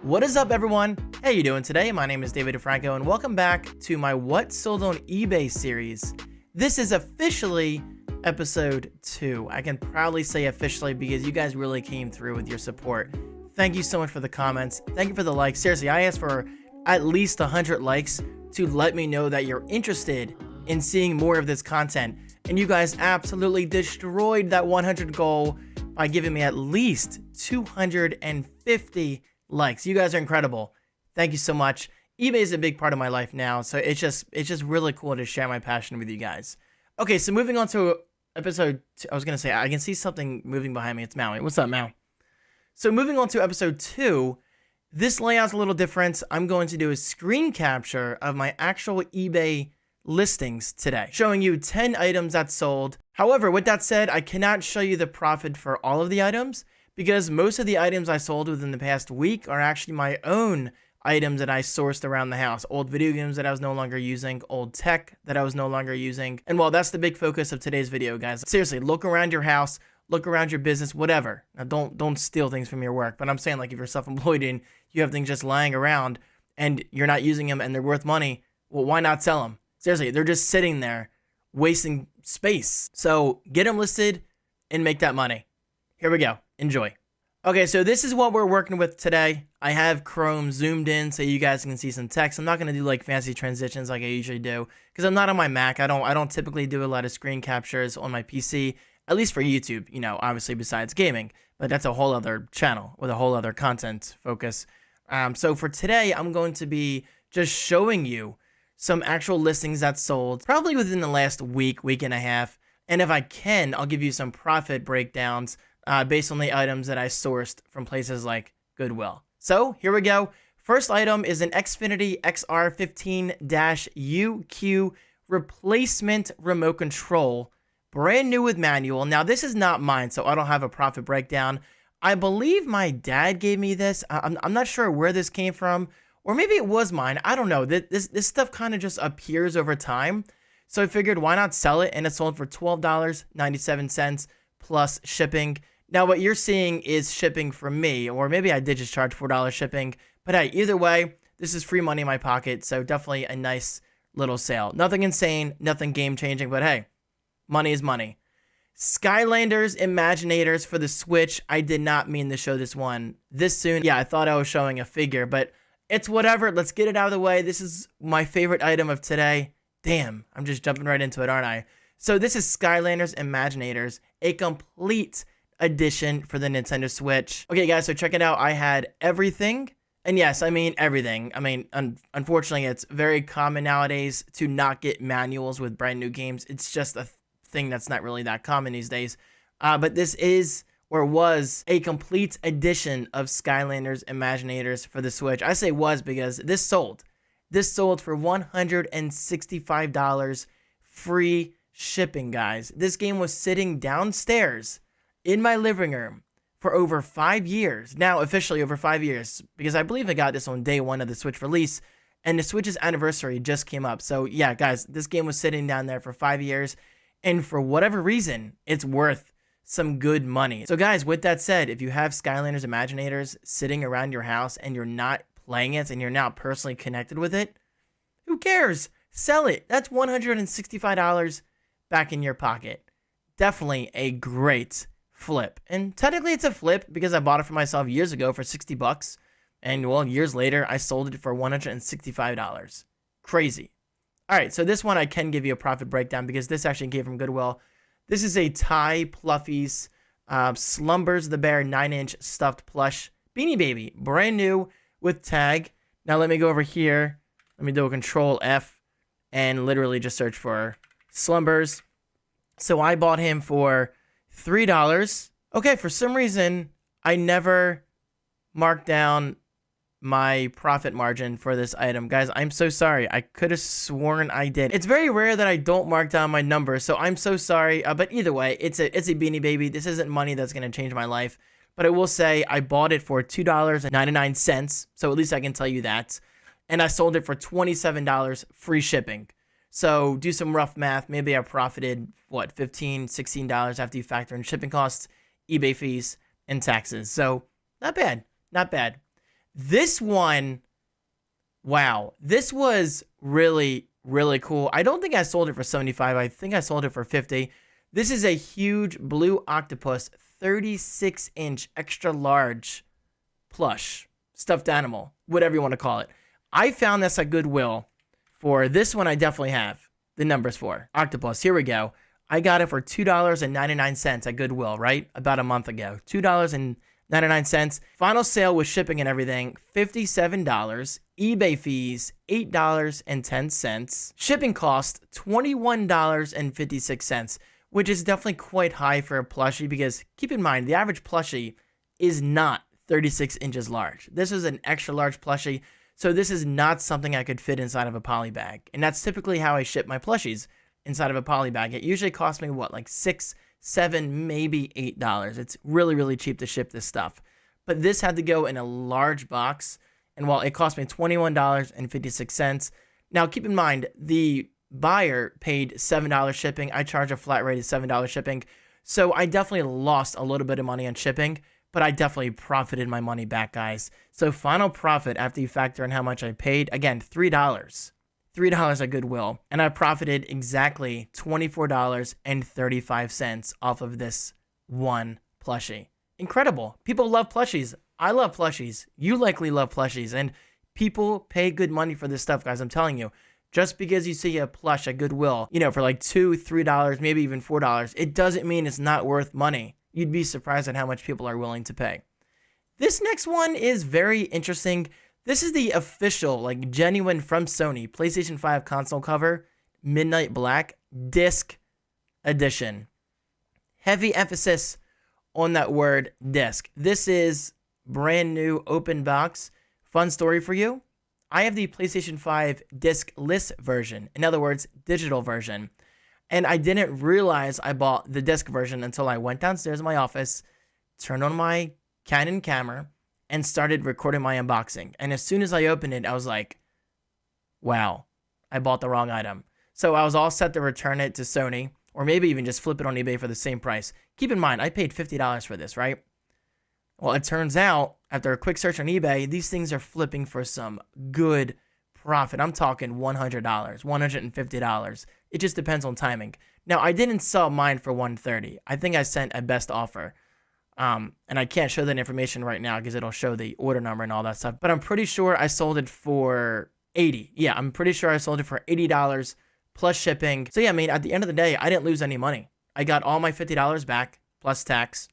What is up, everyone? How you doing today? My name is David Franco, and welcome back to my What Sold on eBay series. This is officially episode 2. I can proudly say officially because you guys really came through with your support. Thank you so much for the comments. Thank you for the likes. Seriously, I asked for at least 100 likes to let me know that you're interested in seeing more of this content. And you guys absolutely destroyed that 100 goal by giving me at least 250 likes. You guys are incredible. Thank you so much. eBay is a big part of my life now, so it's just really cool to share my passion with you guys. Okay, so moving on to episode 2, I was gonna say I can see something moving behind me. It's Maui. What's up, Mau? So moving on to episode 2, this layout's a little different. I'm going to do a screen capture of my actual eBay listings today, showing you 10 items that sold. However, with that said, I cannot show you the profit for all of the items, because most of the items I sold within the past week are actually my own items that I sourced around the house. Old video games that I was no longer using, old tech that I was no longer using. And well, that's the big focus of today's video, guys. Seriously, look around your house, look around your business, whatever. Now, don't steal things from your work. But I'm saying, like, if you're self-employed and you have things just lying around and you're not using them and they're worth money, well, why not sell them? Seriously, they're just sitting there wasting space. So get them listed and make that money. Here we go. Enjoy. Okay, so this is what we're working with today. I have Chrome zoomed in so you guys can see some text. I'm not going to do like fancy transitions like I usually do because I'm not on my Mac. I don't typically do a lot of screen captures on my PC, at least for YouTube, you know, obviously besides gaming. But that's a whole other channel with a whole other content focus. So for today, I'm going to be just showing you some actual listings that sold probably within the last week and a half. And if I can, I'll give you some profit breakdowns based on the items that I sourced from places like Goodwill. So here we go. First item is an Xfinity XR15-UQ replacement remote control, brand new with manual. Now this is not mine, so I don't have a profit breakdown. I believe my dad gave me this. I'm not sure where this came from, or maybe it was mine. I don't know. This stuff kind of just appears over time. So I figured, why not sell it? And it sold for $12.97 plus shipping. Now, what you're seeing is shipping from me, or maybe I did just charge $4 shipping. But hey, either way, this is free money in my pocket, so definitely a nice little sale. Nothing insane, nothing game-changing, but hey, money is money. Skylanders Imaginators for the Switch. I did not mean to show this one this soon. Yeah, I thought I was showing a figure, but it's whatever. Let's get it out of the way. This is my favorite item of today. Damn, I'm just jumping right into it, aren't I? So this is Skylanders Imaginators, a complete edition for the Nintendo Switch. Okay, guys, so check it out. I had everything. And yes, I mean everything. I mean, unfortunately, it's very common nowadays to not get manuals with brand new games. It's just a thing that's not really that common these days. But this is, or was, a complete edition of Skylanders Imaginators for the Switch. I say was because this sold. This sold for $165 free shipping, guys. This game was sitting downstairs in my living room for over 5 years. Now, officially over 5 years, because I believe I got this on day 1 of the Switch release, and the Switch's anniversary just came up. So yeah, guys, this game was sitting down there for 5 years, and for whatever reason, it's worth some good money. So guys, with that said, if you have Skylanders Imaginators sitting around your house and you're not playing it and you're not personally connected with it, who cares? Sell it. That's $165 back in your pocket. Definitely a great flip. And technically it's a flip because I bought it for myself years ago for 60 bucks. And well, years later, I sold it for $165. Crazy. All right, so this one I can give you a profit breakdown because this actually came from Goodwill. This is a Thai Fluffies Slumbers the Bear 9-inch stuffed plush Beanie Baby, brand new with tag. Now let me go over here. Let me do a Control F and literally just search for Slumbers. So I bought him for $3. Okay, for some reason, I never marked down my profit margin for this item. Guys, I'm so sorry. I could have sworn I did. It's very rare that I don't mark down my numbers, so I'm so sorry. But either way, it's a Beanie Baby. This isn't money that's going to change my life. But I will say I bought it for $2.99, so at least I can tell you that. And I sold it for $27 free shipping. So do some rough math. Maybe I profited, what, $15, $16 after you factor in shipping costs, eBay fees, and taxes. So not bad. Not bad. This one, wow, this was really, really cool. I don't think I sold it for 75. I think I sold it for 50. This is a huge blue octopus, 36-inch extra large plush, stuffed animal, whatever you want to call it. I found this at Goodwill. For this one, I definitely have the numbers for. Octopus, here we go. I got it for $2.99 at Goodwill, right? About a month ago. $2.99. Final sale with shipping and everything, $57. eBay fees, $8.10. Shipping cost, $21.56, which is definitely quite high for a plushie because keep in mind, the average plushie is not 36 inches large. This is an extra large plushie, so this is not something I could fit inside of a poly bag. And that's typically how I ship my plushies, inside of a poly bag. It usually costs me, what, like $6, $7, maybe $8. It's really, really cheap to ship this stuff. But this had to go in a large box, and while it cost me $21.56, now keep in mind, the buyer paid $7 shipping. I charge a flat rate of $7 shipping. So I definitely lost a little bit of money on shipping, but I definitely profited my money back, guys. So final profit after you factor in how much I paid, again, $3. $3 at Goodwill, and I profited exactly $24.35 off of this one plushie. Incredible. People love plushies. I love plushies. You likely love plushies, and people pay good money for this stuff, guys. I'm telling you. Just because you see a plush at Goodwill, for like $2, $3, maybe even $4, it doesn't mean it's not worth money. You'd be surprised at how much people are willing to pay. This next one is very interesting. This is the official, like genuine from Sony, PlayStation 5 console cover, Midnight Black, disc edition. Heavy emphasis on that word disc. This is brand new open box. Fun story for you. I have the PlayStation 5 disc-less version. In other words, digital version. And I didn't realize I bought the disc version until I went downstairs in my office, turned on my Canon camera, and started recording my unboxing. And as soon as I opened it, I was like, wow, I bought the wrong item. So I was all set to return it to Sony, or maybe even just flip it on eBay for the same price. Keep in mind, I paid $50 for this, right? Well, it turns out, after a quick search on eBay, these things are flipping for some good profit. I'm talking $100, $150. It just depends on timing. Now, I didn't sell mine for $130. I think I sent a best offer. And I can't show that information right now because it'll show the order number and all that stuff. But I'm pretty sure I sold it for $80. Yeah, I'm pretty sure I sold it for $80 plus shipping. So yeah, I mean, at the end of the day, I didn't lose any money. I got all my $50 back plus tax.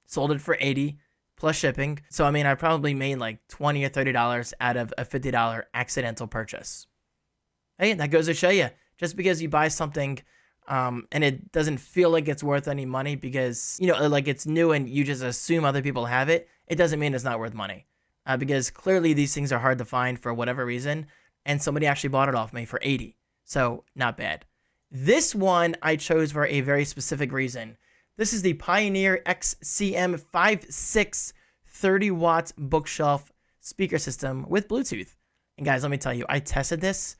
Sold it for $80 plus shipping. So I mean, I probably made like $20 or $30 out of a $50 accidental purchase. Hey, that goes to show you, just because you buy something and it doesn't feel like it's worth any money because, like it's new and you just assume other people have it, it doesn't mean it's not worth money. Because clearly these things are hard to find for whatever reason, and somebody actually bought it off me for $80. So not bad. This one I chose for a very specific reason. This is the Pioneer XCM 5.6 30-watt bookshelf speaker system with Bluetooth. And guys, let me tell you, I tested this.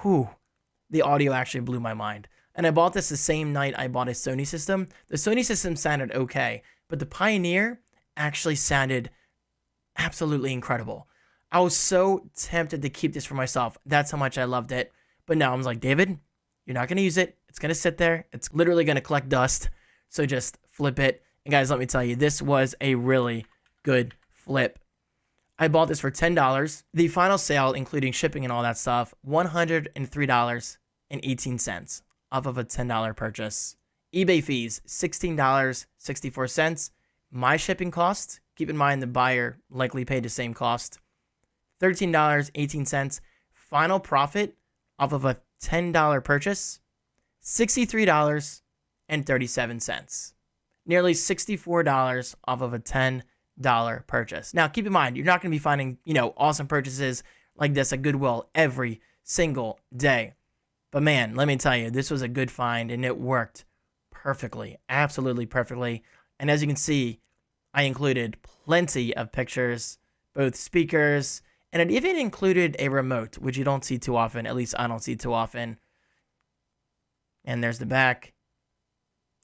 The audio actually blew my mind. And I bought this the same night I bought a Sony system. The Sony system sounded okay, but the Pioneer actually sounded absolutely incredible. I was so tempted to keep this for myself. That's how much I loved it. But now I'm like, David, you're not going to use it. It's going to sit there. It's literally going to collect dust. So just flip it. And guys, let me tell you, this was a really good flip. I bought this for $10. The final sale, including shipping and all that stuff, $103.18 off of a $10 purchase. eBay fees, $16.64. My shipping cost, keep in mind the buyer likely paid the same cost, $13.18. Final profit off of a $10 purchase, $63.37. Nearly $64 off of a $10 purchase. Now, keep in mind, you're not going to be finding, awesome purchases like this at Goodwill every single day. But man, let me tell you, this was a good find and it worked perfectly, absolutely perfectly. And as you can see, I included plenty of pictures, both speakers, and it even included a remote, which you don't see too often. At least I don't see too often. And there's the back.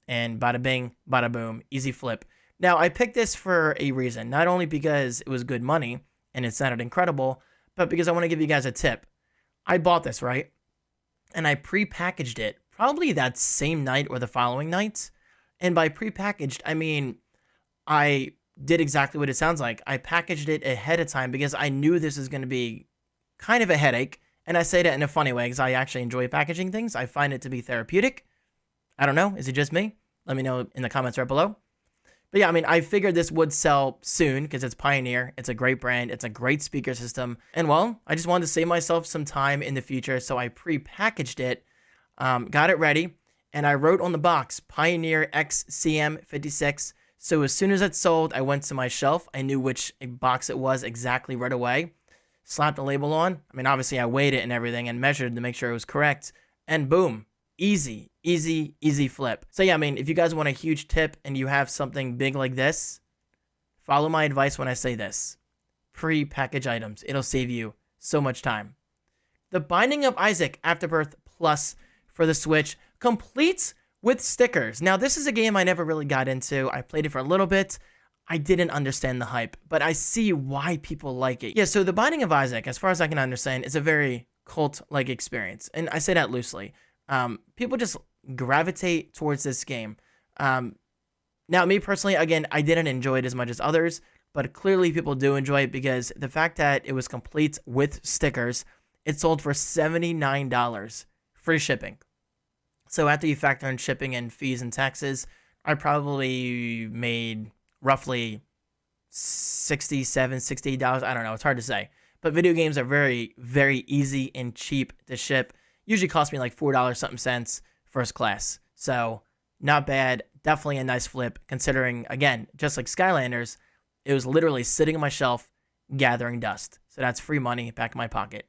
And bada bing, bada boom, easy flip. Now, I picked this for a reason. Not only because it was good money, and it sounded incredible, but because I want to give you guys a tip. I bought this, right? And I pre-packaged it probably that same night or the following night. And by pre-packaged, I mean I did exactly what it sounds like. I packaged it ahead of time because I knew this was going to be kind of a headache. And I say that in a funny way because I actually enjoy packaging things. I find it to be therapeutic. I don't know. Is it just me? Let me know in the comments right below. But yeah, I mean, I figured this would sell soon because it's Pioneer. It's a great brand. It's a great speaker system. And well, I just wanted to save myself some time in the future. So I pre-packaged it, got it ready, and I wrote on the box, Pioneer XCM56. So as soon as it sold, I went to my shelf. I knew which box it was exactly right away. Slapped the label on. I mean, obviously I weighed it and everything and measured to make sure it was correct. And boom, easy, easy, easy flip. So yeah, I mean, if you guys want a huge tip and you have something big like this, follow my advice when I say this. Pre-package items. It'll save you so much time. The Binding of Isaac Afterbirth Plus for the Switch completes with stickers. Now, this is a game I never really got into. I played it for a little bit. I didn't understand the hype, but I see why people like it. Yeah, so The Binding of Isaac, as far as I can understand, is a very cult-like experience. And I say that loosely. People just gravitate towards this game. Now, me personally, again, I didn't enjoy it as much as others, but clearly people do enjoy it because the fact that it was complete with stickers, it sold for $79, free shipping. So after you factor in shipping and fees and taxes, I probably made roughly $67, $68. I don't know. It's hard to say. But video games are very, very easy and cheap to ship. Usually cost me like $4 something cents first class. So not bad. Definitely a nice flip considering, again, just like Skylanders, it was literally sitting on my shelf gathering dust. So that's free money back in my pocket.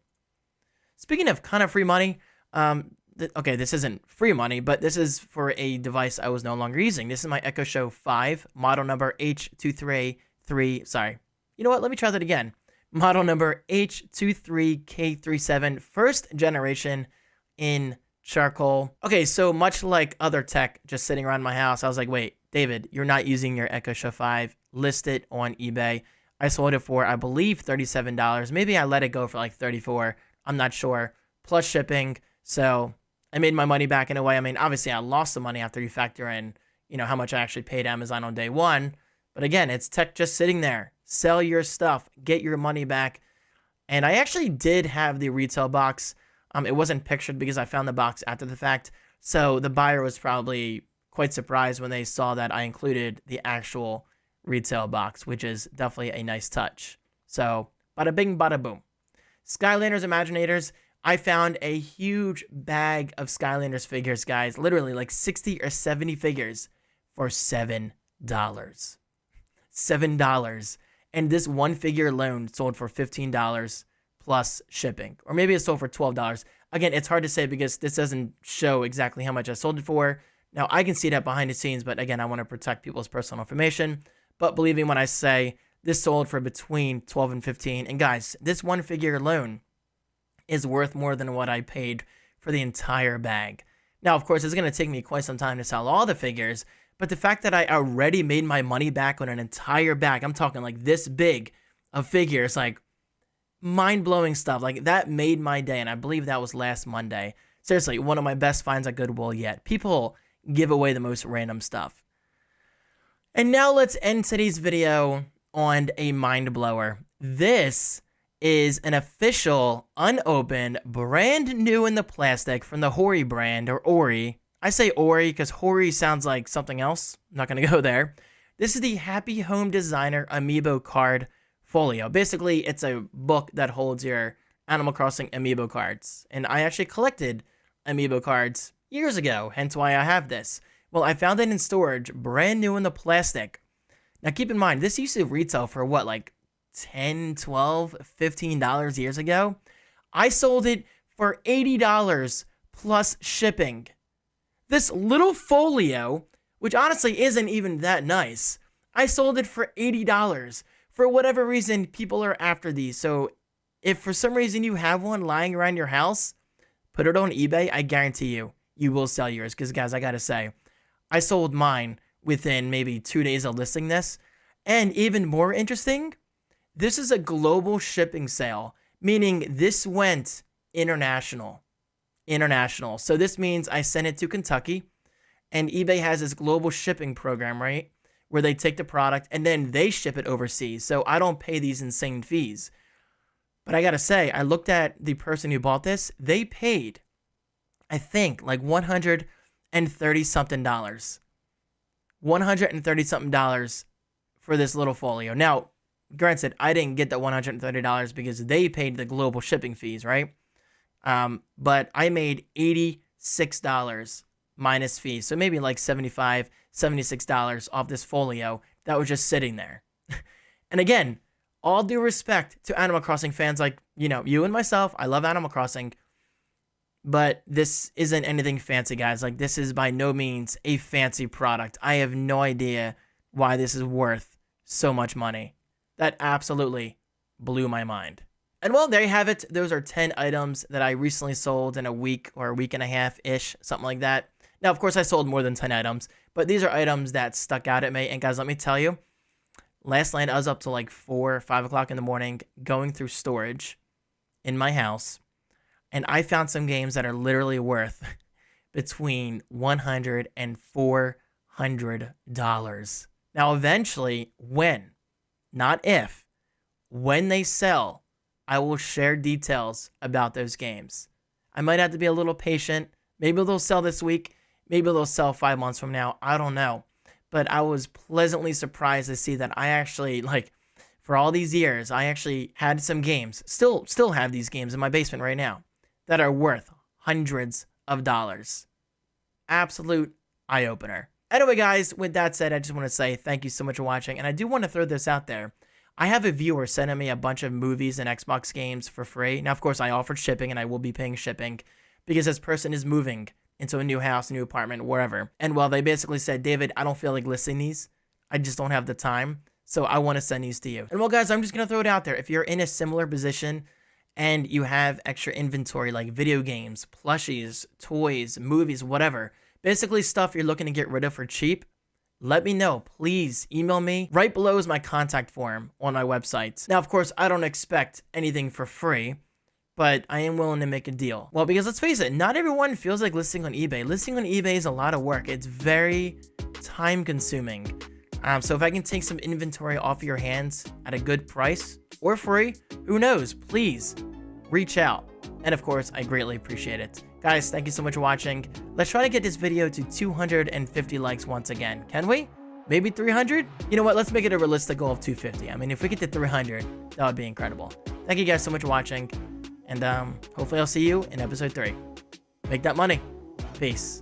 Speaking of kind of free money, okay, this isn't free money, but this is for a device I was no longer using. This is my Echo Show 5, model number H233, sorry. You know what? Let me try that again. Model number H23K37, first generation in charcoal. Okay, so much like other tech just sitting around my house, I was like, wait, David, you're not using your Echo Show 5. List it on eBay. I sold it for, I believe, $37. Maybe I let it go for like $34. I'm not sure. Plus shipping. So I made my money back in a way. I mean, obviously, I lost the money after you factor in, how much I actually paid Amazon on day one. But again, it's tech just sitting there. Sell your stuff. Get your money back. And I actually did have the retail box. It wasn't pictured because I found the box after the fact. So the buyer was probably quite surprised when they saw that I included the actual retail box, which is definitely a nice touch. So, bada bing, bada boom. Skylanders Imaginators. I found a huge bag of Skylanders figures, guys. Literally like 60 or 70 figures for $7. $7. And this one figure alone sold for $15 plus shipping. Or maybe it sold for $12. Again, it's hard to say because this doesn't show exactly how much I sold it for. Now, I can see that behind the scenes, but again, I want to protect people's personal information. But believe me when I say this sold for between $12 and $15. And guys, this one figure alone is worth more than what I paid for the entire bag. Now, of course, it's going to take me quite some time to sell all the figures, but the fact that I already made my money back on an entire bag, I'm talking like this big of figures, like mind-blowing stuff. Like that made my day, and I believe that was last Monday. Seriously, one of my best finds at Goodwill yet. People give away the most random stuff. And now let's end today's video on a mind blower. This is an official, unopened, brand new in the plastic from the Hori brand, or Ori. I say Ori because Hori sounds like something else. I'm not going to go there. This is the Happy Home Designer Amiibo card folio. Basically, it's a book that holds your Animal Crossing Amiibo cards. And I actually collected Amiibo cards years ago, hence why I have this. Well, I found it in storage, brand new in the plastic. Now, keep in mind, this used to retail for what, like $10, $12, $15 years ago? I sold it for $80 plus shipping. This little folio, which honestly isn't even that nice, I sold it for $80. For whatever reason, people are after these. So if for some reason you have one lying around your house, put it on eBay. I guarantee you will sell yours. Because guys, I gotta say, I sold mine within maybe 2 days of listing this. And even more interesting, This is a global shipping sale, meaning this went international. International. So this means I sent it to Kentucky, and eBay has this global shipping program, right? Where they take the product and then they ship it overseas. So I don't pay these insane fees. But I gotta say, I looked at the person who bought this. They paid, I think, like $130 something. $130 something for this little folio. Now, granted, I didn't get the $130 because they paid the global shipping fees, right? But I made $86 minus fees. So maybe like $75, $76 off this folio that was just sitting there. And again, all due respect to Animal Crossing fans like, you and myself. I love Animal Crossing. But this isn't anything fancy, guys. Like, this is by no means a fancy product. I have no idea why this is worth so much money. That absolutely blew my mind. And well, there you have it. Those are 10 items that I recently sold in a week or a week and a half-ish, something like that. Now, of course, I sold more than 10 items, but these are items that stuck out at me. And guys, let me tell you, last night I was up to like 4 or 5 o'clock in the morning going through storage in my house. And I found some games that are literally worth between $100 and $400. Now, eventually, not if, when they sell, I will share details about those games. I might have to be a little patient. Maybe they'll sell this week. Maybe they'll sell 5 months from now. I don't know. But I was pleasantly surprised to see that I actually, for all these years, I actually had some games, still have these games in my basement right now, that are worth hundreds of dollars. Absolute eye-opener. Anyway, guys, with that said, I just want to say thank you so much for watching. And I do want to throw this out there. I have a viewer sending me a bunch of movies and Xbox games for free. Now, of course, I offered shipping, and I will be paying shipping because this person is moving into a new house, a new apartment, wherever. And well, they basically said, David, I don't feel like listing these. I just don't have the time. So I want to send these to you. And well, guys, I'm just going to throw it out there. If you're in a similar position and you have extra inventory like video games, plushies, toys, movies, whatever, basically stuff you're looking to get rid of for cheap, let me know. Please email me. Right below is my contact form on my website. Now, of course, I don't expect anything for free, but I am willing to make a deal. Well, because let's face it, not everyone feels like listing on eBay. Listing on eBay is a lot of work. It's very time consuming. So if I can take some inventory off your hands at a good price or free, who knows? Please reach out. And of course, I greatly appreciate it. Guys, thank you so much for watching. Let's try to get this video to 250 likes once again. Can we? Maybe 300? You know what? Let's make it a realistic goal of 250. I mean, if we get to 300, that would be incredible. Thank you guys so much for watching. And hopefully I'll see you in episode 3. Make that money. Peace.